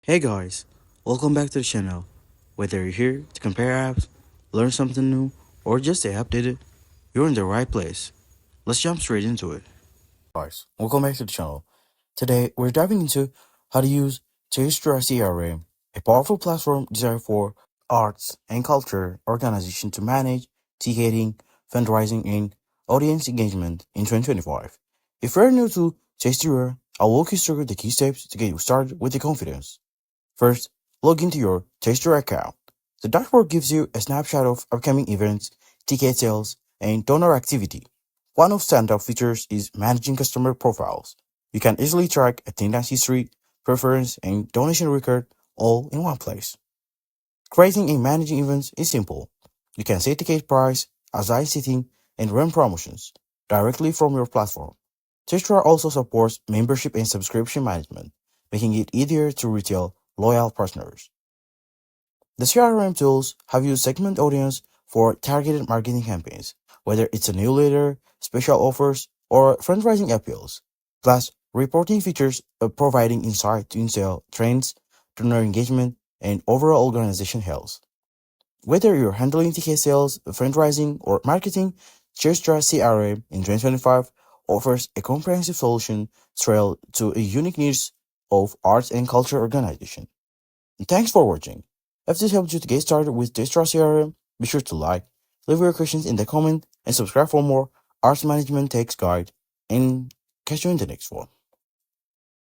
Hey guys, welcome back to the channel. Whether you're here to compare apps, learn something new, or just stay updated, you're in the right place. Let's jump straight into it. Guys, welcome back to the channel. Today, we're diving into how to use Tessitura CRM, a powerful platform designed for arts and culture organization to manage ticketing, fundraising, and audience engagement in 2025. If you're new to Tessitura, I'll walk you through the key steps to get you started with the confidence. First, log into your Tester account. The dashboard gives you a snapshot of upcoming events, ticket sales, and donor activity. One of standout features is managing customer profiles. You can easily track attendance history, preference, and donation record all in one place. Creating and managing events is simple. You can set ticket price, assign seating, and run promotions directly from your platform. Telstra also supports membership and subscription management, making it easier to retail loyal partners. The CRM tools have used segment audience for targeted marketing campaigns, whether it's a newsletter, special offers, or fundraising appeals. Plus, reporting features providing insight to sale trends, donor engagement, and overall organization health. Whether you're handling ticket sales, fundraising, or marketing, Gestra CRM in 2025 offers a comprehensive solution tailored to a unique needs of arts and culture organization. Thanks for watching. If this helped you to get started with Gestra CRM, be sure to like, leave your questions in the comment, and subscribe for more arts management text guide. And catch you in the next one.